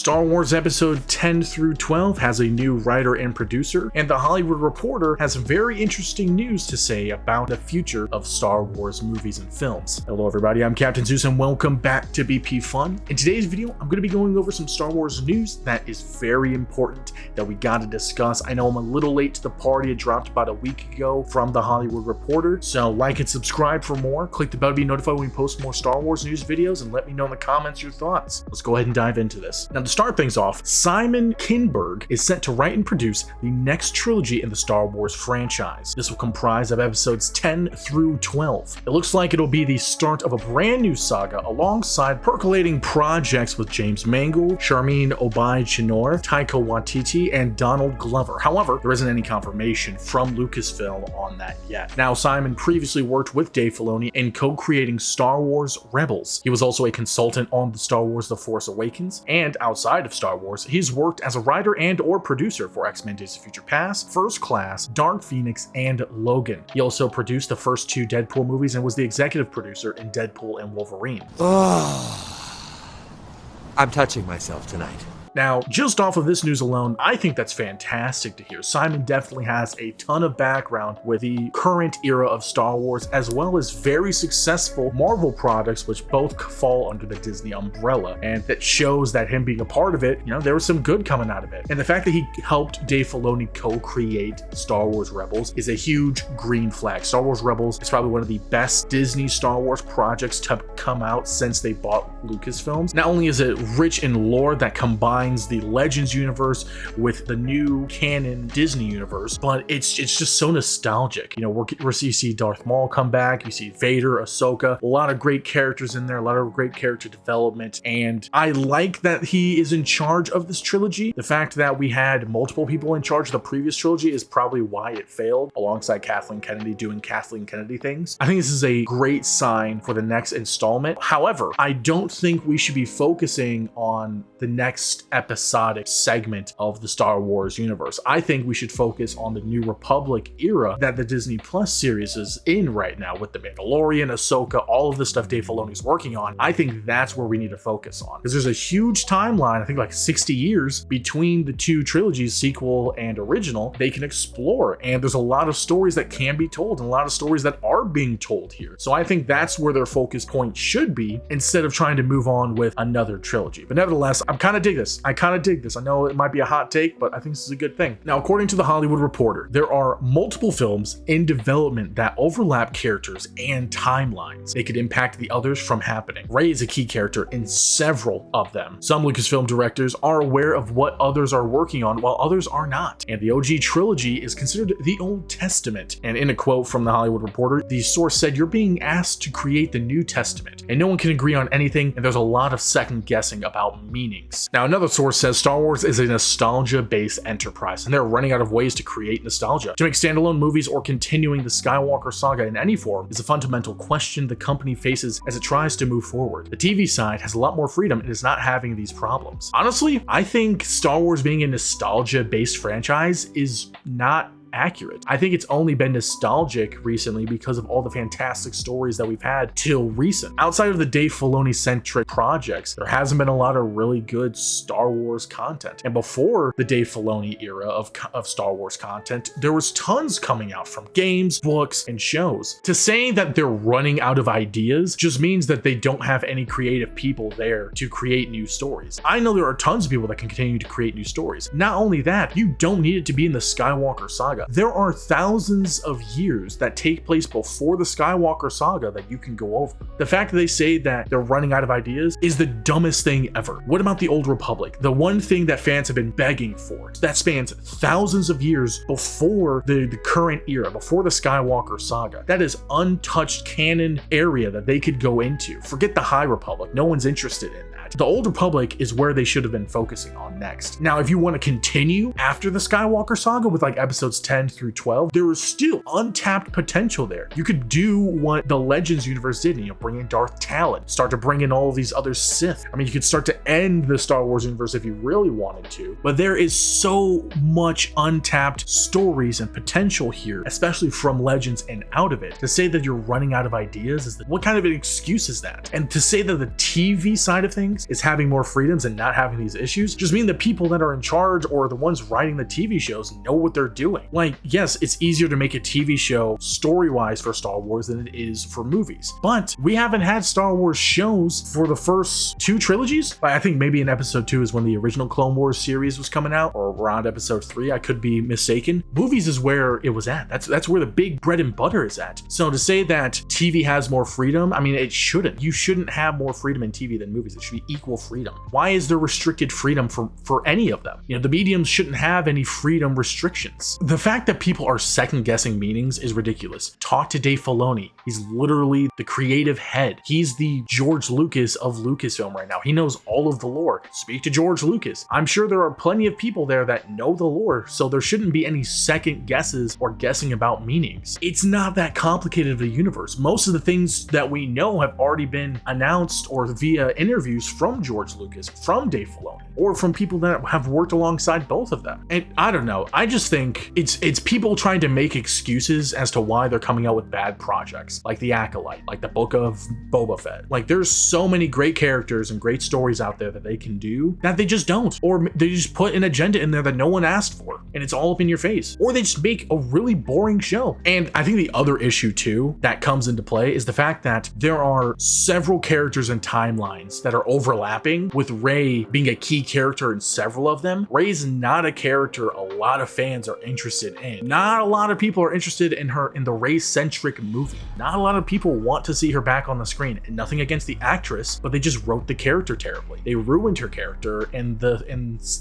Star Wars Episode 10 through 12 has a new writer and producer, and The Hollywood Reporter has very interesting news to say about the future of Star Wars movies and films. Hello everybody, I'm Captain Zeus and welcome back to BP Fun. In today's video, I'm going to be going over some Star Wars news that is very important that we got to discuss. I know I'm a little late to the party. It dropped about a week ago from The Hollywood Reporter, so like and subscribe for more. Click the bell to be notified when we post more Star Wars news videos, and let me know in the comments your thoughts. Let's go ahead and dive into this. Now, to start things off, Simon Kinberg is set to write and produce the next trilogy in the Star Wars franchise. This will comprise of episodes 10 through 12. It looks like it'll be the start of a brand new saga alongside percolating projects with James Mangold, Sharmeen Obaid-Chinoy, Taika Waititi, and Donald Glover. However, there isn't any confirmation from Lucasfilm on that yet. Now, Simon previously worked with Dave Filoni in co-creating Star Wars Rebels. He was also a consultant on the Star Wars The Force Awakens, and outside of Star Wars, he's worked as a writer and or producer for X-Men Days of Future Past, First Class, Dark Phoenix, and Logan. He also produced the first two Deadpool movies and was the executive producer in Deadpool and Wolverine. I'm touching myself tonight. Now, just off of this news alone, I think that's fantastic to hear. Simon definitely has a ton of background with the current era of Star Wars, as well as very successful Marvel products, which both fall under the Disney umbrella. And that shows that him being a part of it, there was some good coming out of it. And the fact that he helped Dave Filoni co-create Star Wars Rebels is a huge green flag. Star Wars Rebels is probably one of the best Disney Star Wars projects to come out since they bought Lucasfilms. Not only is it rich in lore that combines the Legends universe with the new canon Disney universe, but it's just so nostalgic. You see Darth Maul come back, you see Vader, Ahsoka, a lot of great characters in there, a lot of great character development, and I like that he is in charge of this trilogy. The fact that we had multiple people in charge of the previous trilogy is probably why it failed, alongside Kathleen Kennedy doing Kathleen Kennedy things. I think this is a great sign for the next installment. However, I don't think we should be focusing on the next episodic segment of the Star Wars universe. I think we should focus on the New Republic era that the Disney Plus series is in right now with the Mandalorian, Ahsoka, all of the stuff Dave Filoni's working on. I think that's where we need to focus on, because there's a huge timeline, I think like 60 years between the two trilogies, sequel and original, they can explore, and there's a lot of stories that can be told and a lot of stories that are being told here. So I think that's where their focus point should be, instead of trying to move on with another trilogy. But nevertheless, I kind of dig this. I know it might be a hot take, but I think this is a good thing. Now, according to The Hollywood Reporter, there are multiple films in development that overlap characters and timelines. They could impact the others from happening. Rey is a key character in several of them. Some Lucasfilm directors are aware of what others are working on, while others are not. And the OG trilogy is considered the Old Testament. And in a quote from The Hollywood Reporter, the source said, "You're being asked to create the New Testament, and no one can agree on anything, and there's a lot of second guessing about meanings." Now, another source says Star Wars is a nostalgia-based enterprise, and they're running out of ways to create nostalgia. To make standalone movies or continuing the Skywalker saga in any form is a fundamental question the company faces as it tries to move forward. The TV side has a lot more freedom and is not having these problems. Honestly, I think Star Wars being a nostalgia-based franchise is not accurate. I think it's only been nostalgic recently because of all the fantastic stories that we've had till recent. Outside of the Dave Filoni-centric projects, there hasn't been a lot of really good Star Wars content. And before the Dave Filoni era of Star Wars content, there was tons coming out from games, books, and shows. To say that they're running out of ideas just means that they don't have any creative people there to create new stories. I know there are tons of people that can continue to create new stories. Not only that, you don't need it to be in the Skywalker saga. There are thousands of years that take place before the Skywalker saga that you can go over. The fact that they say that they're running out of ideas is the dumbest thing ever. What about the Old Republic? The one thing that fans have been begging for, that spans thousands of years before the current era, before the Skywalker saga. That is untouched canon area that they could go into. Forget the High Republic. No one's interested in that. The Old Republic is where they should have been focusing on next. Now, if you want to continue after the Skywalker saga with like episodes 10 through 12, there is still untapped potential there. You could do what the Legends universe did, bring in Darth Talon, start to bring in all of these other Sith. I mean, you could start to end the Star Wars universe if you really wanted to, but there is so much untapped stories and potential here, especially from Legends and out of it. To say that you're running out of ideas, what kind of an excuse is that? And to say that the TV side of things means is having more freedoms and not having these issues just mean the people that are in charge or the ones writing the TV shows know what they're doing. Like, yes, it's easier to make a TV show story-wise for Star Wars than it is for movies, but we haven't had Star Wars shows for the first 2 trilogies. Like, I think maybe in episode 2 is when the original Clone Wars series was coming out, or around episode 3, I could be mistaken. Movies is where it was at. That's where the big bread and butter is at. So to say that TV has more freedom, I mean, it shouldn't. You shouldn't have more freedom in TV than movies. It should be equal freedom. Why is there restricted freedom for any of them? You know, the mediums shouldn't have any freedom restrictions. The fact that people are second guessing meanings is ridiculous. Talk to Dave Filoni. He's literally the creative head. He's the George Lucas of Lucasfilm right now. He knows all of the lore. Speak to George Lucas. I'm sure there are plenty of people there that know the lore, so there shouldn't be any second guesses or guessing about meanings. It's not that complicated of a universe. Most of the things that we know have already been announced or via interviews from George Lucas, from Dave Filoni, or from people that have worked alongside both of them. And I don't know. I just think it's people trying to make excuses as to why they're coming out with bad projects, like The Acolyte, like the Book of Boba Fett. Like, there's so many great characters and great stories out there that they can do that they just don't, or they just put an agenda in there that no one asked for, and it's all up in your face, or they just make a really boring show. And I think the other issue too that comes into play is the fact that there are several characters and timelines that are overlapping, with Rey being a key character in several of them. Rey's not a character a lot of fans are interested in. Not a lot of people are interested in her in the Rey-centric movie. Not a lot of people want to see her back on the screen. And nothing against the actress, but they just wrote the character terribly. They ruined her character in the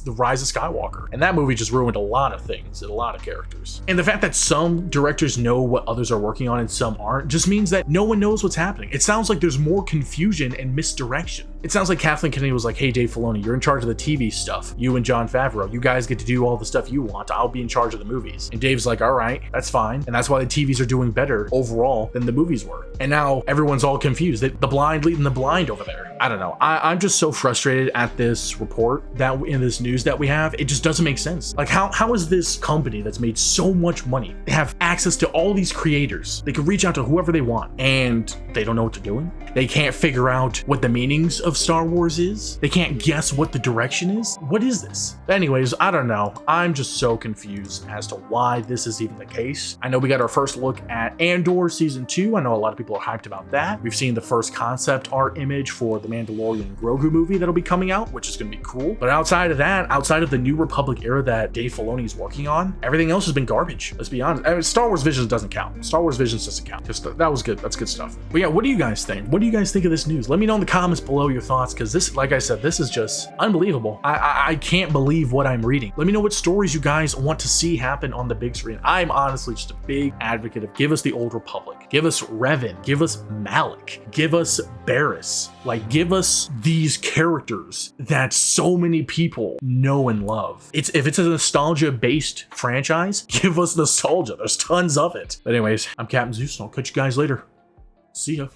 Rise of Skywalker. And that movie just ruined a lot of things and a lot of characters. And the fact that some directors know what others are working on and some aren't just means that no one knows what's happening. It sounds like there's more confusion and misdirection. It sounds like Kathleen Kennedy was like, hey, Dave Filoni, you're in charge of the TV stuff. You and Jon Favreau, you guys get to do all the stuff you want. I'll be in charge of the movies. And Dave's like, all right, that's fine. And that's why the TVs are doing better overall than the movies were. And now everyone's all confused. The blind leading the blind over there. I don't know. I'm just so frustrated at this report that in this news that we have. It just doesn't make sense. Like, how is this company that's made so much money, they have access to all these creators, they can reach out to whoever they want, and they don't know what they're doing? They can't figure out what the meanings of Star Wars is. They can't guess what the direction is. What is this? Anyways, I don't know. I'm just so confused as to why this is even the case. I know we got our first look at Andor season 2. I know a lot of people are hyped about that. We've seen the first concept art image for the Mandalorian Grogu movie that'll be coming out, which is going to be cool. But outside of that, outside of the New Republic era that Dave Filoni is working on, everything else has been garbage. Let's be honest. I mean, Star Wars Visions doesn't count. Star Wars Visions doesn't count. That was good. That's good stuff. But yeah, what do you guys think? What do you guys think of this news? Let me know in the comments below your thoughts, because this, like I said, this is just unbelievable. I can't believe what I'm reading. Let me know what stories you guys want to see happen on the big screen. I'm honestly just a big advocate of give us the Old Republic, give us Revan, give us Malik, give us Barriss, like give us these characters that so many people know and love. If it's a nostalgia based franchise, give us nostalgia. There's tons of it. But anyways, I'm Captain Zeus, and I'll catch you guys later. See ya.